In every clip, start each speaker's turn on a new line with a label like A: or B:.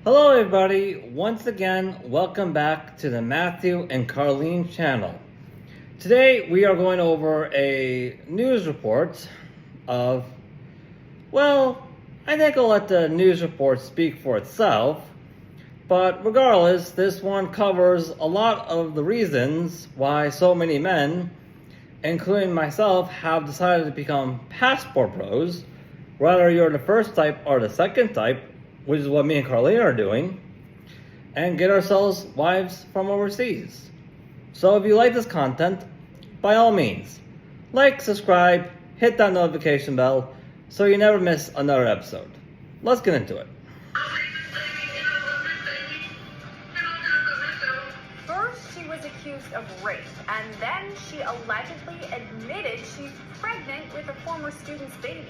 A: Hello everybody, once again, welcome back to the Matthew and Carlene channel. Today we are going over a news report of, well, I think I'll let the news report speak for itself, but regardless, this one covers a lot of the reasons why so many men, including myself, have decided to become passport bros, whether you're the first type or the second type, which is what me and Carlene are doing, and get ourselves wives from overseas. So if you like this content, by all means, like, subscribe, hit that notification bell so you never miss another episode. Let's get into it.
B: First, she was accused of rape, and then she allegedly admitted she's pregnant with a former student's baby.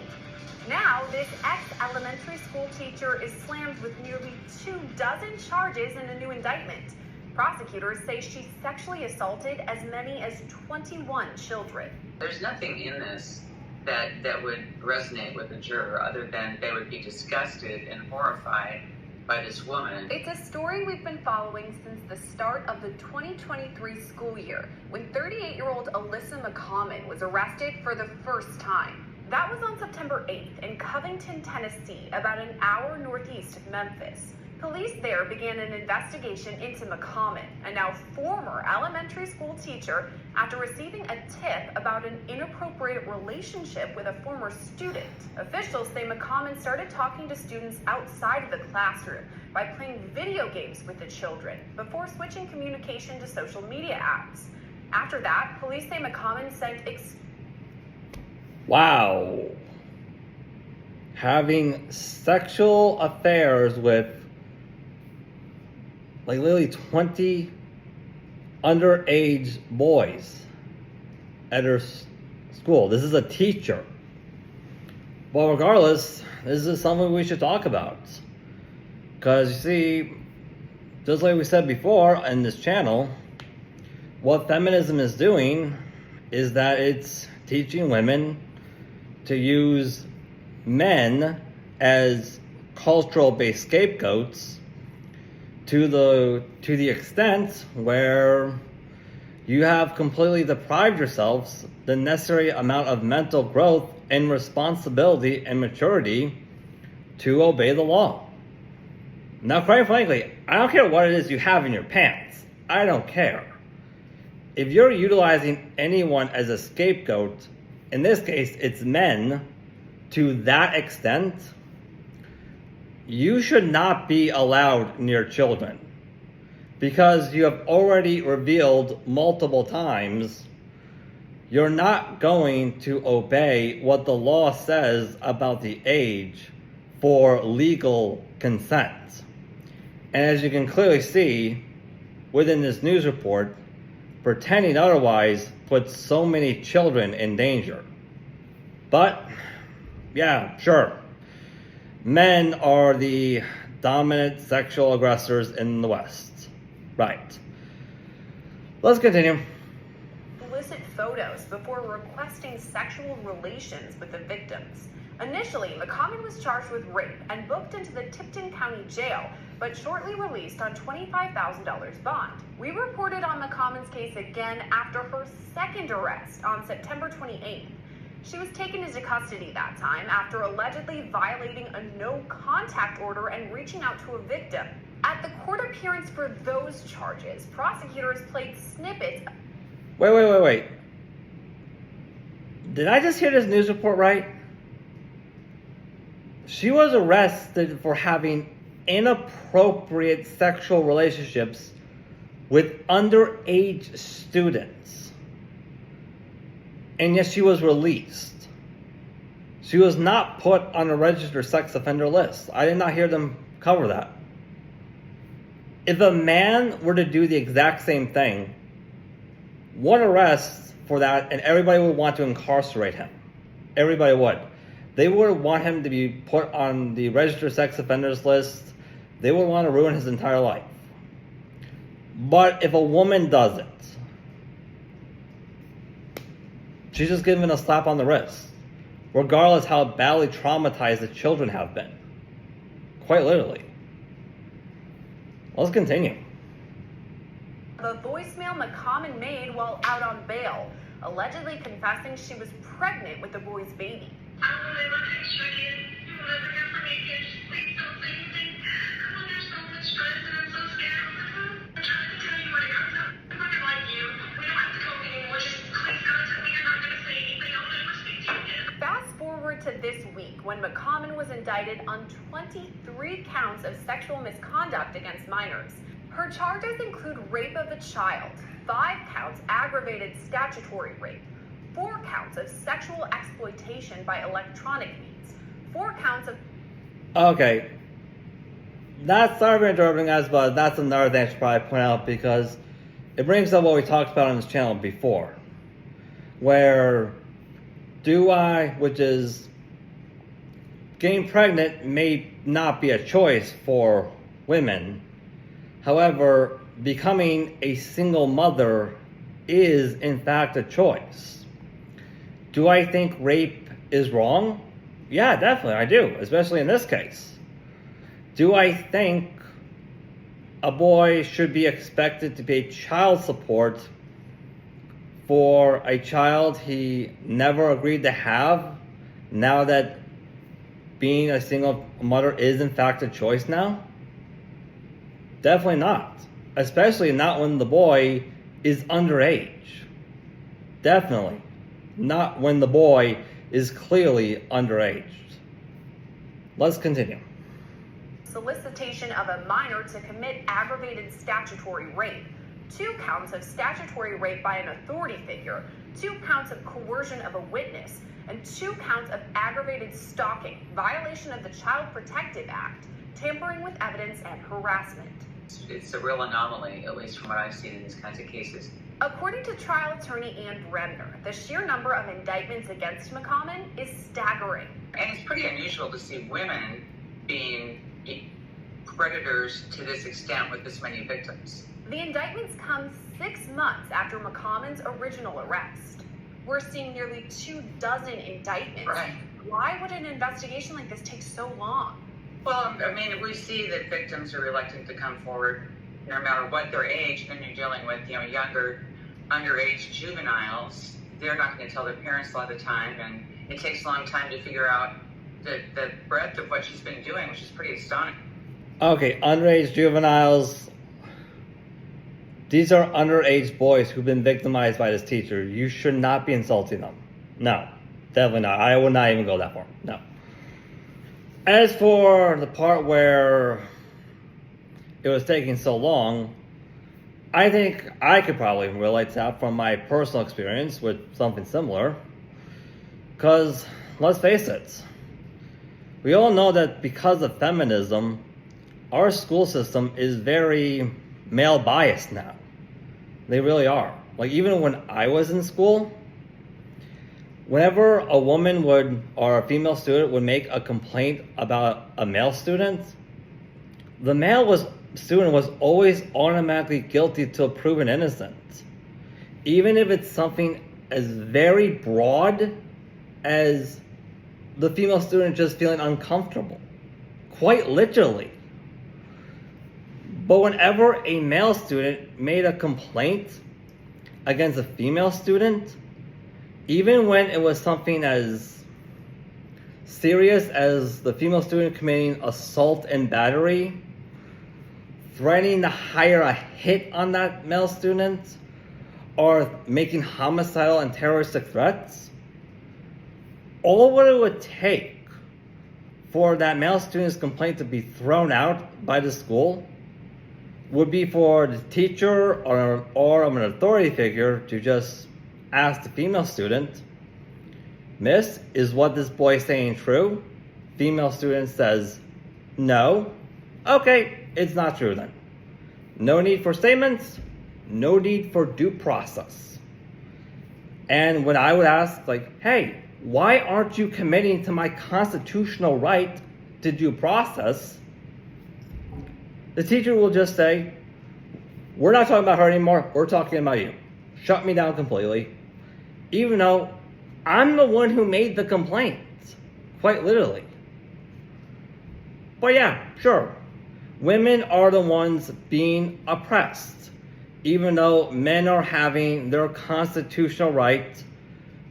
B: Now, this ex-elementary school teacher is slammed with nearly 24 charges in a new indictment. Prosecutors say she sexually assaulted as many as 21 children.
C: There's nothing in this that would resonate with a juror other than they would be disgusted and horrified by this woman.
B: It's a story we've been following since the start of the 2023 school year, when 38-year-old Alyssa McCommon was arrested for the first time. That was on September 8th in Covington, Tennessee, about an hour northeast of Memphis. Police there began an investigation into McCommon, a now former elementary school teacher, after receiving a tip about an inappropriate relationship with a former student. Officials say McCommon started talking to students outside of the classroom by playing video games with the children, before switching communication to social media apps. After that, police say McCommon sent
A: Wow. Having sexual affairs with like literally 20 underage boys at her school. This is a teacher. Well, regardless, this is something we should talk about. Because you see, just like we said before in this channel, what feminism is doing is that it's teaching women to use men as cultural-based scapegoats to the extent where you have completely deprived yourselves the necessary amount of mental growth and responsibility and maturity to obey the law. Now, quite frankly, I don't care what it is you have in your pants. I don't care. If you're utilizing anyone as a scapegoat, in this case, it's men, to that extent, you should not be allowed near children, because you have already revealed multiple times you're not going to obey what the law says about the age for legal consent. And as you can clearly see within this news report, pretending otherwise puts so many children in danger. But, yeah, sure. Men are the dominant sexual aggressors in the West. Right. Let's continue.
B: Illicit photos before requesting sexual relations with the victims. Initially, McCommon was charged with rape and booked into the Tipton County Jail, but shortly released on $25,000 bond. We reported on McCommon's case again after her second arrest on September 28th. She was taken into custody that time after allegedly violating a no-contact order and reaching out to a victim. At the court appearance for those charges, prosecutors played snippets.
A: Wait. Did I just hear this news report right? She was arrested for having inappropriate sexual relationships with underage students. And yet she was released. She was not put on a registered sex offender list. I did not hear them cover that. If a man were to do the exact same thing, one arrest for that and everybody would want to incarcerate him. Everybody would. They would want him to be put on the registered sex offenders list. They would want to ruin his entire life. But if a woman does it, she's just given a slap on the wrist, regardless how badly traumatized the children have been. Quite literally. Let's continue.
B: The voicemail McCommon made while out on bail, allegedly confessing she was pregnant with the boy's baby. Fast forward to this week when McCommon was indicted on 23 counts of sexual misconduct against minors. Her charges include rape of a child, 5 counts aggravated statutory rape, 4 counts of sexual exploitation by electronic means, 4 counts of...
A: Okay. That's sorry for interrupting us, but that's another thing I should probably point out because it brings up what we talked about on this channel before. Where which is getting pregnant may not be a choice for women. However, becoming a single mother is in fact a choice. Do I think rape is wrong? Yeah, definitely, I do, especially in this case. Do I think a boy should be expected to pay child support for a child he never agreed to have, now that being a single mother is in fact a choice now? Definitely not. Especially not when the boy is underage. Definitely not when the boy is clearly underage. Let's continue.
B: Solicitation of a minor to commit aggravated statutory rape, 2 counts of statutory rape by an authority figure, 2 counts of coercion of a witness, and 2 counts of aggravated stalking, violation of the Child Protective Act, tampering with evidence, and harassment.
C: It's a real anomaly, at least from what I've seen in these kinds of cases.
B: According to trial attorney Ann Bremner, the sheer number of indictments against McCommon is staggering.
C: And it's pretty unusual to see women being predators to this extent with this many victims.
B: The indictments come 6 months after McCommon's original arrest. We're seeing nearly 24 indictments.
C: Right.
B: Why would an investigation like this take so long?
C: Well, I mean, we see that victims are reluctant to come forward no matter what their age. Then you're dealing with, younger, underage juveniles. They're not going to tell their parents a lot of the time, and it takes a long time to figure out the breadth of what she's been doing, which is pretty astonishing.
A: Okay, underage juveniles. These are underage boys who've been victimized by this teacher. You should not be insulting them. No, definitely not. I would not even go that far. No. As for the part where it was taking so long, I think I could probably relate to that from my personal experience with something similar. Because, let's face it, we all know that because of feminism, our school system is very male biased now. They really are. Like, even when I was in school, whenever a woman or a female student would make a complaint about a male student, the student was always automatically guilty till proven innocent. Even if it's something as very broad as the female student just feeling uncomfortable. Quite literally. But whenever a male student made a complaint against a female student, even when it was something as serious as the female student committing assault and battery, threatening to hire a hit on that male student, or making homicidal and terroristic threats, all what it would take for that male student's complaint to be thrown out by the school would be for the teacher or an authority figure to just ask the female student, "Miss, is what this boy is saying true?" Female student says, "No." Okay, it's not true then. No need for statements, no need for due process. And when I would ask, hey, why aren't you committing to my constitutional right to due process? The teacher will just say, "We're not talking about her anymore, we're talking about you." Shut me down completely. Even though I'm the one who made the complaint, quite literally. But yeah, sure. women are the ones being oppressed, even though men are having their constitutional right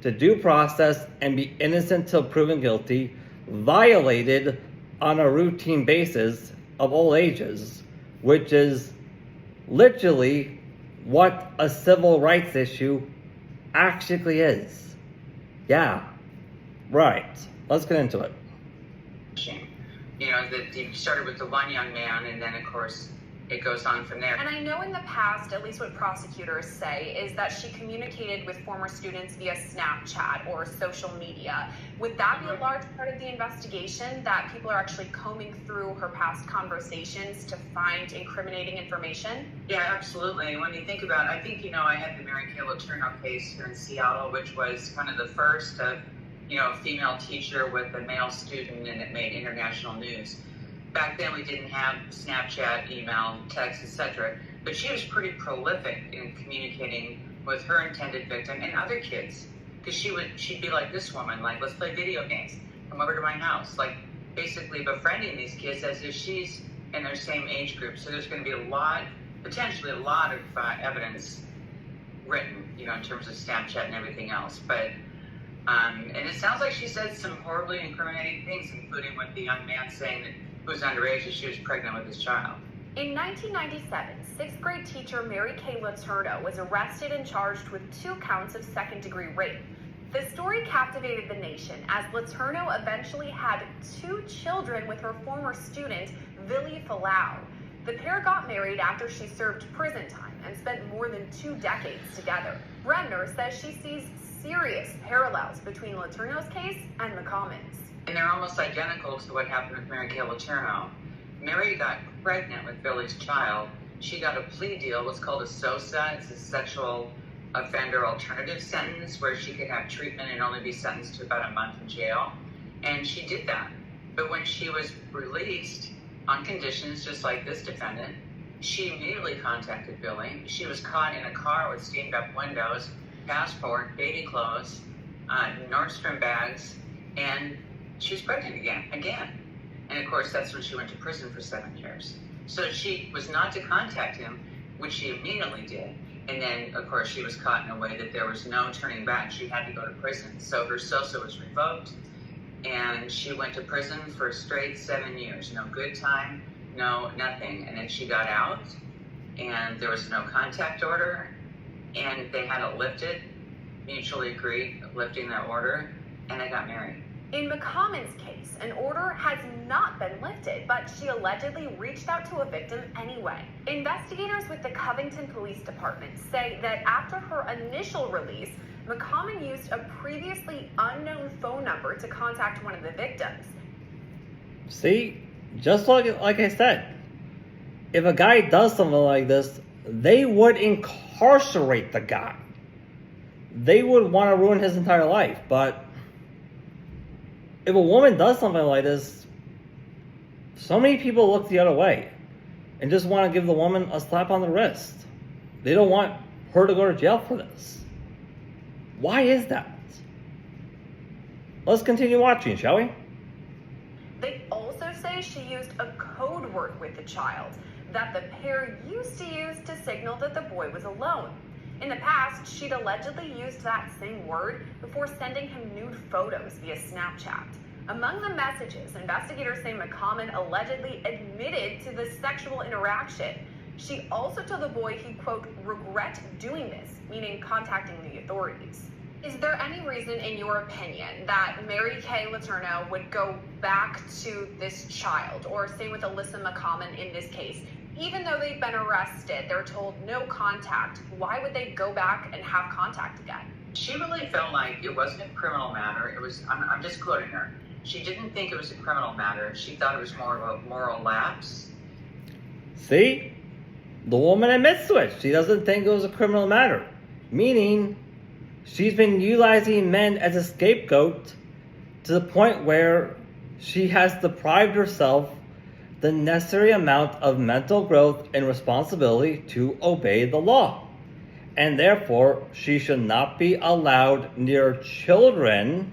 A: to due process and be innocent till proven guilty, violated on a routine basis of all ages, which is literally what a civil rights issue actually is. Yeah, right. Let's get into it.
C: Shame. You know, that you started with the one young man, and then, of course, it goes on from there.
B: And I know in the past, at least what prosecutors say, is that she communicated with former students via Snapchat or social media. Would that be a large part of the investigation, that people are actually combing through her past conversations to find incriminating information?
C: Yeah, absolutely. When you think about it, I think, I had the Mary Kay Letourneau case here in Seattle, which was kind of the first of, a female teacher with a male student, and it made international news. Back then we didn't have Snapchat, email, text, etc. But she was pretty prolific in communicating with her intended victim and other kids. Because she'd be like this woman, like, let's play video games, come over to my house, like basically befriending these kids as if she's in their same age group. So there's going to be potentially a lot of evidence written, in terms of Snapchat and everything else. But and it sounds like she said some horribly incriminating things, including with the young man saying that who was underage and she was pregnant with his child.
B: In 1997, sixth grade teacher Mary Kay Letourneau was arrested and charged with 2 counts of second-degree rape. The story captivated the nation as Letourneau eventually had 2 children with her former student, Vili Falau. The pair got married after she served prison time and spent more than 2 decades together. Bremner says she sees serious parallels between Letourneau's case and McCommon's.
C: And they're almost identical to what happened with Mary Kay Letourneau. Mary got pregnant with Billy's child. She got a plea deal, what's called a SOSA. It's a sexual offender alternative sentence, where she could have treatment and only be sentenced to about a month in jail. And she did that. But when she was released on conditions just like this defendant, she immediately contacted Billy. She was caught in a car with steamed up windows, passport, baby clothes, Nordstrom bags, and she was pregnant again. And of course, that's when she went to prison for 7 years. So she was not to contact him, which she immediately did. And then, of course, she was caught in a way that there was no turning back. She had to go to prison. So her SOSA was revoked, and she went to prison for a straight 7 years. No good time, no nothing. And then she got out, and there was no contact order, and they had it lifted, mutually agreed, lifting that order, and they got married.
B: In McCommon's case, an order has not been lifted, but she allegedly reached out to a victim anyway. Investigators with the Covington Police Department say that after her initial release, McCommon used a previously unknown phone number to contact one of the victims.
A: See, just like I said, if a guy does something like this, they would incarcerate the guy. They would want to ruin his entire life. But if a woman does something like this, so many people look the other way and just want to give the woman a slap on the wrist. They don't want her to go to jail for this. Why is that? Let's continue watching, shall we?
B: They also say she used a code word with the child that the pair used to use to signal that the boy was alone. In the past, she'd allegedly used that same word before sending him nude photos via Snapchat. Among the messages, investigators say McCommon allegedly admitted to the sexual interaction. She also told the boy he'd, quote, regret doing this, meaning contacting the authorities. Is there any reason, in your opinion, that Mary Kay Letourneau would go back to this child, or same with Alyssa McCommon in this case? Even though they've been arrested, they're told no contact. Why would they go back and have contact again?
C: She really felt like it wasn't a criminal matter. It was, I'm just quoting her. She didn't think it was a criminal matter. She thought it was more of a moral lapse.
A: See? The woman admits to it. She doesn't think it was a criminal matter. Meaning, she's been utilizing men as a scapegoat to the point where she has deprived herself the necessary amount of mental growth and responsibility to obey the law. And therefore, she should not be allowed near children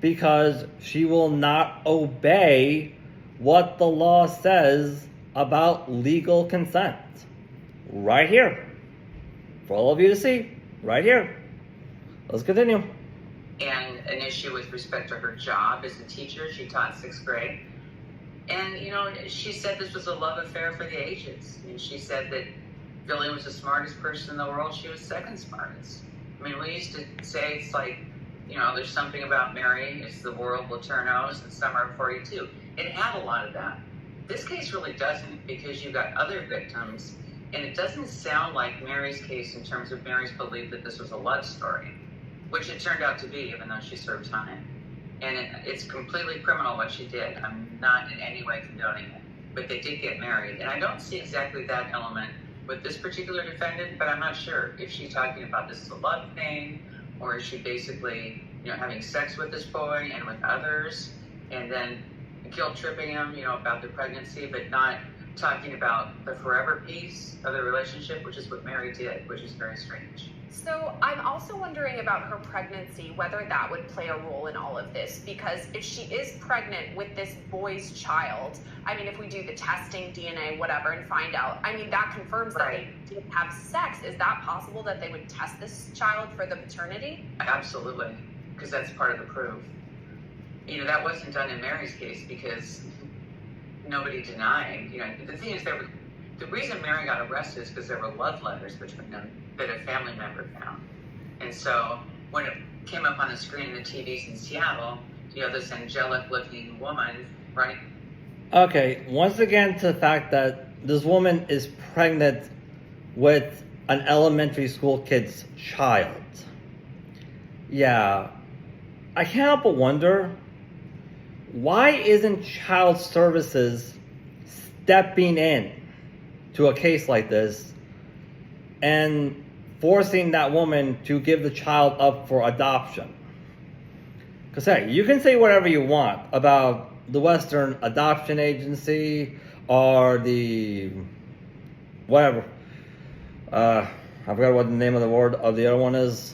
A: because she will not obey what the law says about legal consent. Right here. For all of you to see. Right here. Let's continue.
C: And an issue with respect to her job as a teacher. She taught 6th grade. And, she said this was a love affair for the ages. And she said that Billy was the smartest person in the world. She was second smartest. I mean, we used to say it's like, there's something about Mary, it's the world will turn O's in summer of 42. It had a lot of that. This case really doesn't, because you've got other victims, and it doesn't sound like Mary's case in terms of Mary's belief that this was a love story, which it turned out to be, even though she served time. And it's completely criminal what she did. I'm not in any way condoning it, but they did get married. And I don't see exactly that element with this particular defendant, but I'm not sure if she's talking about this as a love thing, or is she basically, having sex with this boy and with others, and then guilt tripping him, about the pregnancy, but not talking about the forever piece of the relationship, which is what Mary did, which is very strange.
B: So I'm also wondering about her pregnancy, whether that would play a role in all of this, because if she is pregnant with this boy's child, if we do the testing, DNA, whatever, and find out, that confirms that they didn't have sex. Is that possible that they would test this child for the paternity?
C: Absolutely, because that's part of the proof. That wasn't done in Mary's case because nobody denied. The thing is, the reason Mary got arrested is because there were love letters between them that a family member found. And so when it came up on the screen in the TVs in Seattle, this angelic looking woman, right?
A: Okay, once again to the fact that this woman is pregnant with an elementary school kid's child. Yeah, I can't help but wonder, why isn't child services stepping in to a case like this and forcing that woman to give the child up for adoption? Because, hey, you can say whatever you want about the Western Adoption Agency or the whatever. I forgot what the name of the word of the other one is.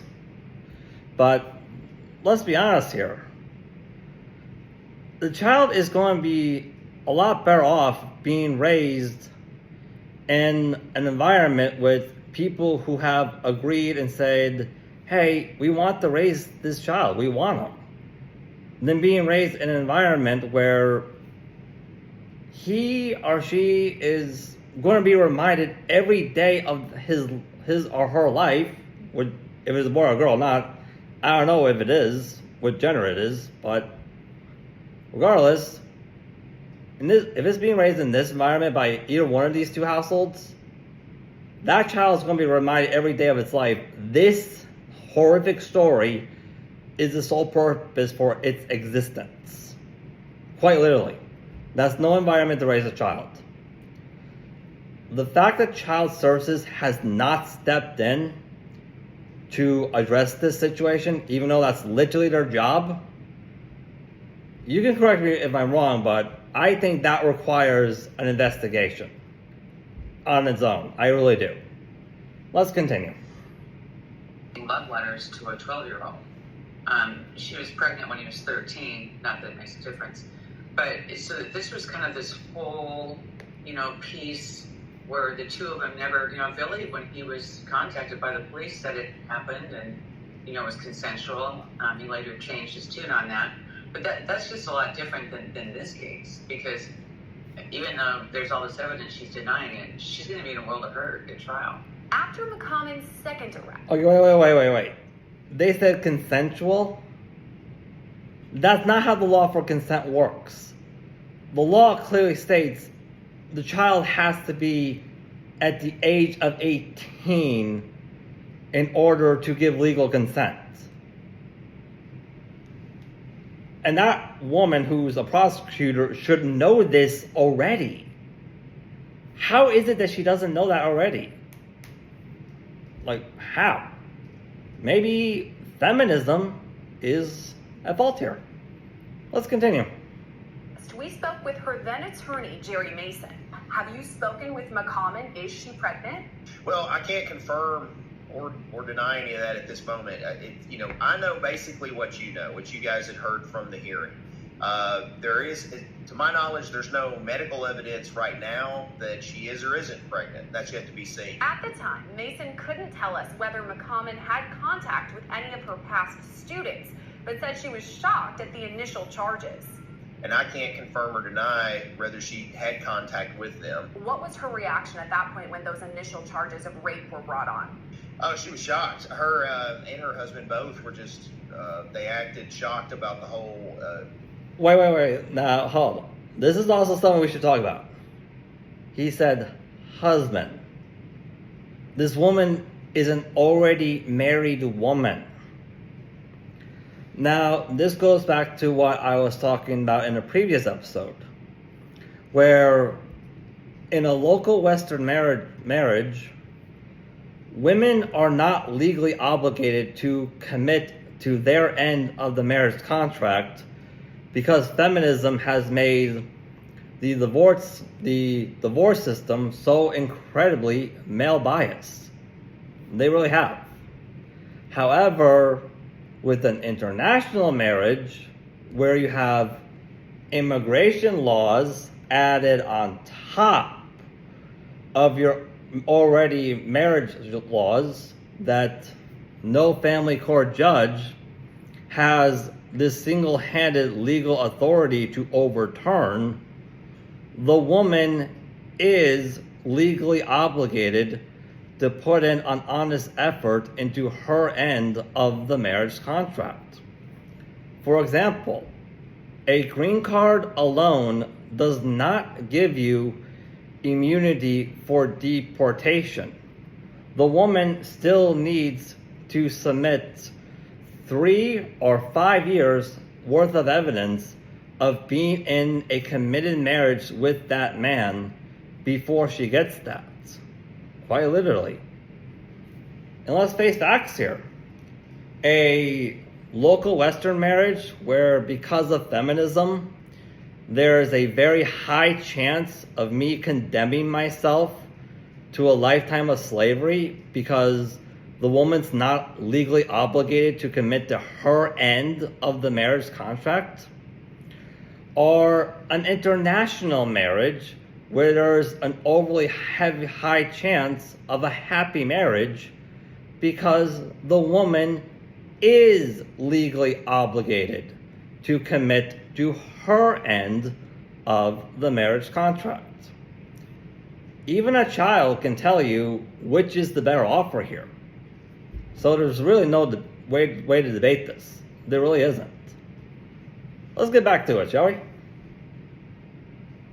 A: But let's be honest here. The child is going to be a lot better off being raised in an environment with people who have agreed and said, hey, we want to raise this child, we want him, than being raised in an environment where he or she is going to be reminded every day of his or her life, if it's a boy or a girl, I don't know if it is, what gender it is, but regardless, if it's being raised in this environment by either one of these two households, that child is going to be reminded every day of its life, this horrific story is the sole purpose for its existence. Quite literally. That's no environment to raise a child. The fact that Child Services has not stepped in to address this situation, even though that's literally their job, you can correct me if I'm wrong, but I think that requires an investigation on its own. I really do. Let's continue.
C: Love letters to a 12-year-old. She was pregnant when he was 13. Not that it makes a difference. But so this was kind of this whole, piece where the two of them never, Billy, when he was contacted by the police, said it happened and, it was consensual. He later changed his tune on that. But that's just a lot different than this case, because even though there's all this evidence she's denying it, she's going to be in a world of hurt at trial.
B: After McCommon's second arrest.
A: Okay, wait. They said consensual? That's not how the law for consent works. The law clearly states the child has to be at the age of 18 in order to give legal consent. And that woman who's a prosecutor should know this already. How is it that she doesn't know that already? How? Maybe feminism is at fault here. Let's continue.
B: We spoke with her then attorney, Jerry Mason. Have you spoken with McCommon? Is she pregnant?
D: Well, I can't confirm or deny any of that at this moment. I know basically what you guys had heard from the hearing. There is, to my knowledge, there's no medical evidence right now that she is or isn't pregnant. That's yet to be seen.
B: At the time, Mason couldn't tell us whether McCommon had contact with any of her past students, but said she was shocked at the initial charges.
D: And I can't confirm or deny whether she had contact with them.
B: What was her reaction at that point when those initial charges of rape were brought on?
D: Oh, she was shocked. Her and her husband both were just, they acted shocked about the whole.
A: Wait. Now, hold on. This is also something we should talk about. He said husband. This woman is an already married woman. Now, this goes back to what I was talking about in a previous episode, where in a local Western marriage, women are not legally obligated to commit to their end of the marriage contract because feminism has made the divorce system so incredibly male biased. They really have. However, with an international marriage where you have immigration laws added on top of your already marriage laws that no family court judge has this single-handed legal authority to overturn, the woman is legally obligated to put in an honest effort into her end of the marriage contract. For example, a green card alone does not give you immunity for deportation. The woman still needs to submit 3 or 5 years worth of evidence of being in a committed marriage with that man before she gets that. Quite literally. And let's face facts here. A local Western marriage where, because of feminism, there is a very high chance of me condemning myself to a lifetime of slavery because the woman's not legally obligated to commit to her end of the marriage contract, or an international marriage where there's an overly high chance of a happy marriage because the woman is legally obligated to commit to her end of the marriage contract. Even a child can tell you which is the better offer here. So there's really no way to debate this. There really isn't. Let's get back to it, shall we?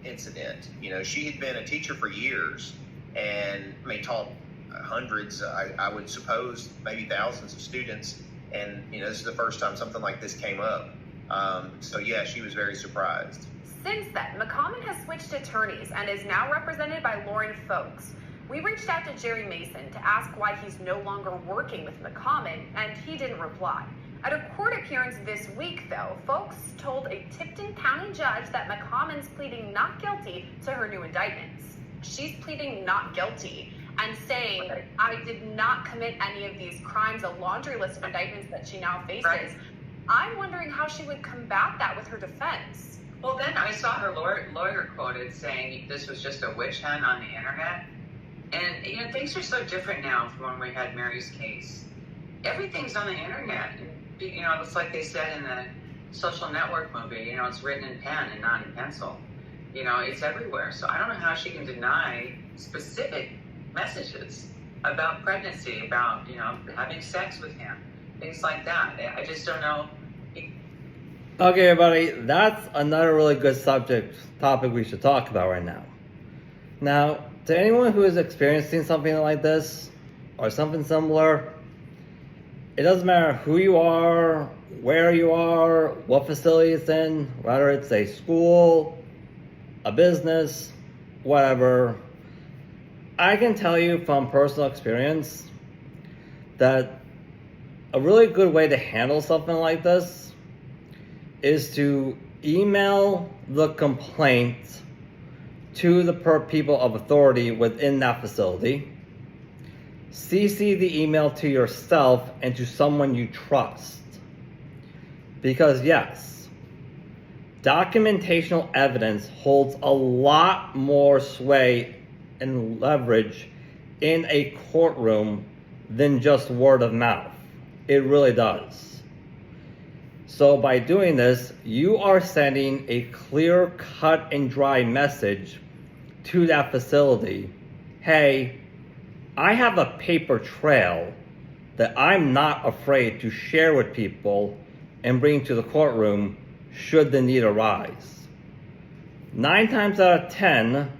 D: Incident. She had been a teacher for years and taught hundreds, I would suppose, maybe thousands of students. And, this is the first time something like this came up. So yeah, she was very surprised.
B: Since then, McCommon has switched attorneys and is now represented by Lauren Folks. We reached out to Jerry Mason to ask why he's no longer working with McCommon, and he didn't reply. At a court appearance this week, though, Folks told a Tipton County judge that McCommon's pleading not guilty to her new indictments. She's pleading not guilty and saying, I did not commit any of these crimes, a laundry list of indictments that she now faces. Right. I'm wondering how she would combat that with her defense.
C: Well, then I saw her lawyer quoted saying this was just a witch hunt on the internet. And, things are so different now from when we had Mary's case. Everything's on the internet. It's like they said in the Social Network movie, it's written in pen and not in pencil. It's everywhere. So I don't know how she can deny specific messages about pregnancy, about, having sex with him, things like that. I just don't know.
A: Okay, everybody, that's another really good topic we should talk about right now. Now, to anyone who is experiencing something like this or something similar, it doesn't matter who you are, where you are, what facility it's in, whether it's a school, a business, whatever. I can tell you from personal experience that a really good way to handle something like this is to email the complaint to the people of authority within that facility. CC the email to yourself and to someone you trust. Because yes, documentational evidence holds a lot more sway and leverage in a courtroom than just word of mouth. It really does. So by doing this, you are sending a clear cut and dry message to that facility. Hey, I have a paper trail that I'm not afraid to share with people and bring to the courtroom should the need arise. 9 times out of 10,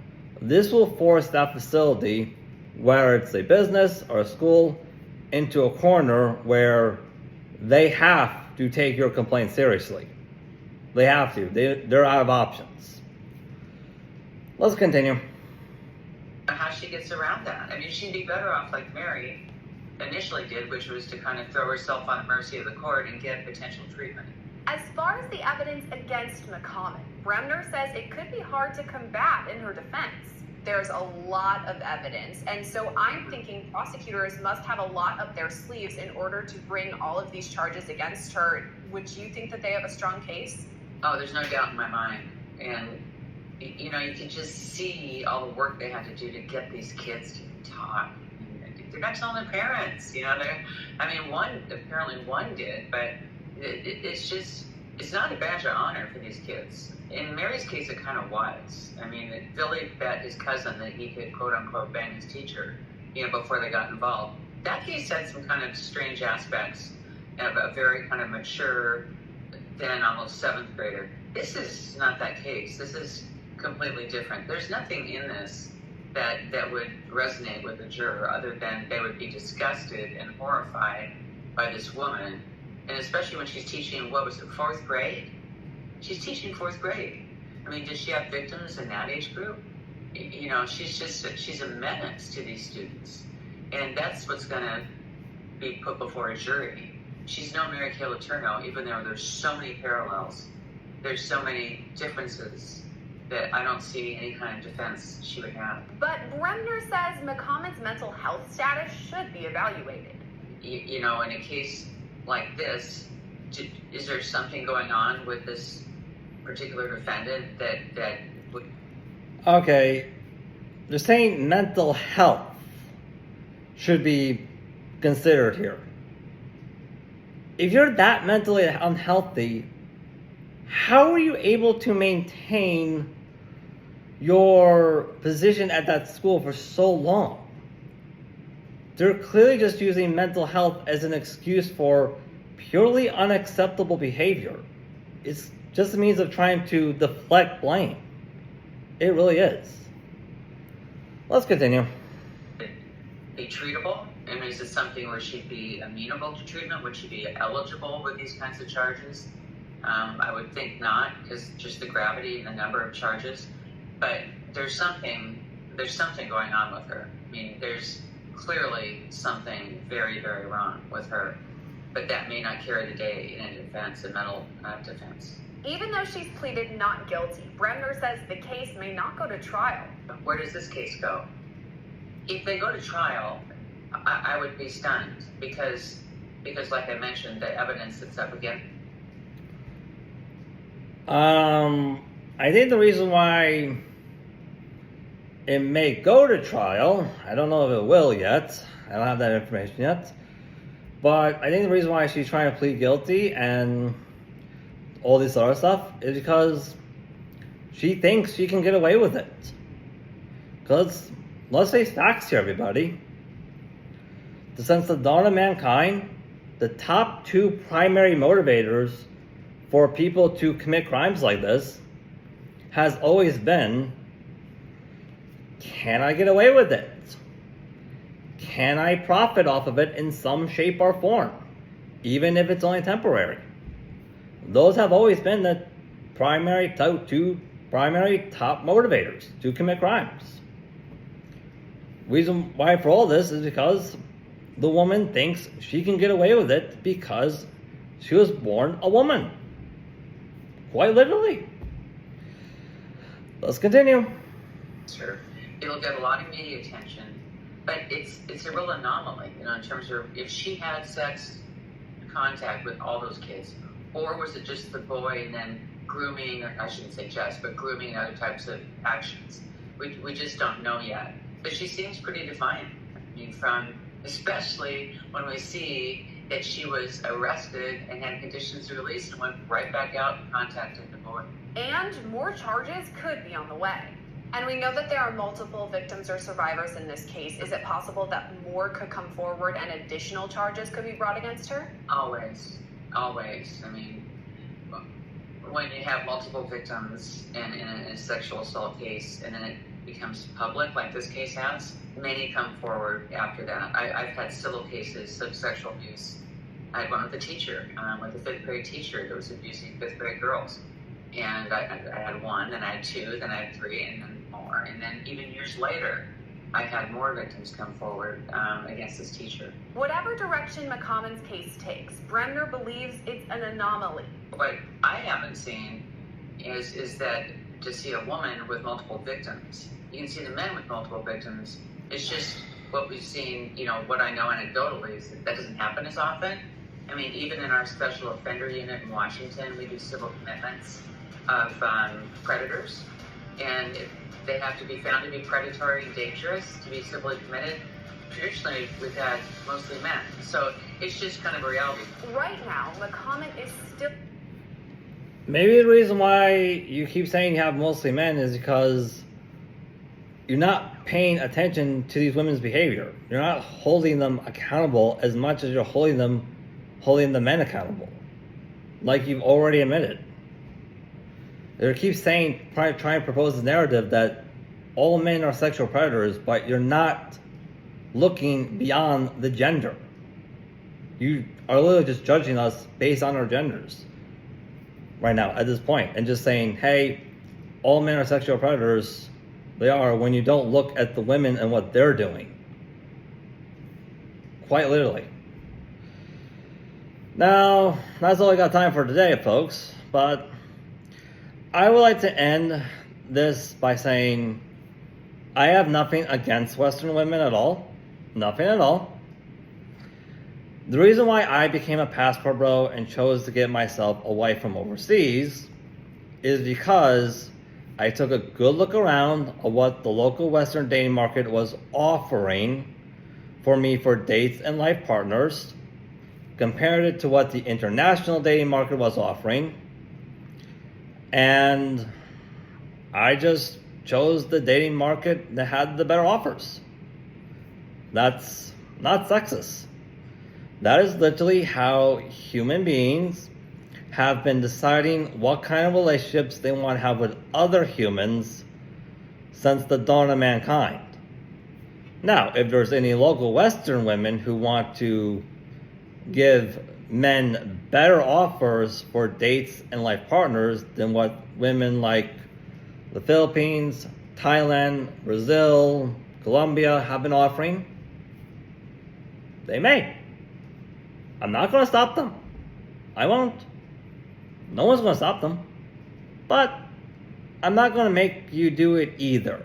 A: this will force that facility, whether it's a business or a school, into a corner where they have to take your complaint seriously. They have to. They're out of options. Let's continue.
C: How she gets around that. I mean, she'd be better off like Mary initially did, which was to kind of throw herself on the mercy of the court and get potential treatment.
B: As far as the evidence against McCommon, Bremner says it could be hard to combat in her defense. There's a lot of evidence, and so I'm thinking prosecutors must have a lot up their sleeves in order to bring all of these charges against her. Would you think that they have a strong case?
C: Oh, there's no doubt in my mind. And, you know, you can just see all the work they had to do to get these kids to be taught. They're not telling their parents, you know. One did, but it's not a badge of honor for these kids. In Mary's case, it kind of was. I mean, Billy bet his cousin that he could, quote unquote, bang his teacher, you know, before they got involved. That case had some kind of strange aspects of a very kind of mature, then almost 7th grader. This is not that case. This is completely different. There's nothing in this that would resonate with a juror other than they would be disgusted and horrified by this woman. And especially when she's teaching, 4th grade? She's teaching 4th grade. I mean, does she have victims in that age group? You know, she's a menace to these students. And that's what's going to be put before a jury. She's no Mary Kay Letourneau, even though there's so many parallels. There's so many differences that I don't see any kind of defense she would have.
B: But Bremner says McCommon's mental health status should be evaluated.
C: You know, in a case like this, is there something going on with this particular defendant that would...
A: Okay, they're saying mental health should be considered here. If you're that mentally unhealthy, how are you able to maintain your position at that school for so long? They're clearly just using mental health as an excuse for purely unacceptable behavior. It's just a means of trying to deflect blame. It really is. Let's continue.
C: Be treatable? I mean, is it something where she'd be amenable to treatment? Would she be eligible with these kinds of charges? I would think not, because just the gravity and the number of charges. But there's something going on with her. I mean, there's clearly something very, very wrong with her. But that may not carry the day in a defense, a mental defense.
B: Even though she's pleaded not guilty, Bremner says the case may not go to trial.
C: Where does this case go? If they go to trial, I would be stunned because like I mentioned, the evidence that's up again.
A: I think the reason why it may go to trial, I don't know if it will yet. I don't have that information yet. But I think the reason why she's trying to plead guilty and all this other stuff is because she thinks she can get away with it. Because, let's face facts here, everybody. Since the dawn of mankind, the top 2 primary motivators for people to commit crimes like this has always been, can I get away with it? Can I profit off of it in some shape or form, even if it's only temporary? Those have always been the two primary top motivators to commit crimes. Reason why for all this is because the woman thinks she can get away with it because she was born a woman. Quite literally. Let's continue.
C: Sure. It'll get a lot of media attention, but it's a real anomaly, you know, in terms of if she had sex contact with all those kids, or was it just the boy and then grooming, or I shouldn't say just, but grooming and other types of actions. We just don't know yet. But she seems pretty defiant. I mean, especially when we see that she was arrested and had conditions of release and went right back out and contacted the boy.
B: And more charges could be on the way. And we know that there are multiple victims or survivors in this case. Is it possible that more could come forward and additional charges could be brought against her?
C: Always. I mean, when you have multiple victims in a sexual assault case and then it becomes public, like this case has, many come forward after that. I've had civil cases of sexual abuse. I had one with a teacher, with a fifth grade teacher that was abusing fifth grade girls. And I had one, then I had two, then I had three, and then more. And then even years later, I had more victims come forward against this teacher.
B: Whatever direction McCommon's case takes, Bremner believes it's an anomaly.
C: What I haven't seen is that to see a woman with multiple victims. You can see the men with multiple victims. It's just what we've seen, what I know anecdotally is that doesn't happen as often. I mean, even in our special offender unit in Washington, we do civil commitments of predators. And if they have to be found to be predatory and dangerous to be civilly committed, traditionally we've had mostly men. So it's just kind of a reality.
B: Right now, McCommon is still...
A: Maybe the reason why you keep saying you have mostly men is because you're not paying attention to these women's behavior. You're not holding them accountable as much as you're holding the men accountable, like you've already admitted. They keep saying, trying to propose this narrative that all men are sexual predators, but you're not looking beyond the gender. You are literally just judging us based on our genders right now at this point, and just saying, hey, all men are sexual predators. They are, when you don't look at the women and what they're doing. Quite literally. Now, that's all I got time for today, folks, but I would like to end this by saying I have nothing against Western women at all. Nothing at all. The reason why I became a passport bro and chose to get myself a wife from overseas is because I took a good look around at what the local Western dating market was offering for me for dates and life partners, compared it to what the international dating market was offering, and I just chose the dating market that had the better offers. That's not sexist. That is literally how human beings have been deciding what kind of relationships they want to have with other humans since the dawn of mankind. Now, if there's any local Western women who want to give men better offers for dates and life partners than what women like the Philippines, Thailand, Brazil, Colombia have been offering, they may. I'm not going to stop them. I won't. No one's going to stop them. But I'm not going to make you do it either.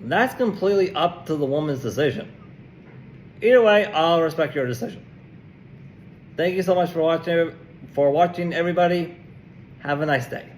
A: That's completely up to the woman's decision. Either way, I'll respect your decision. Thank you so much for watching, everybody. Have a nice day.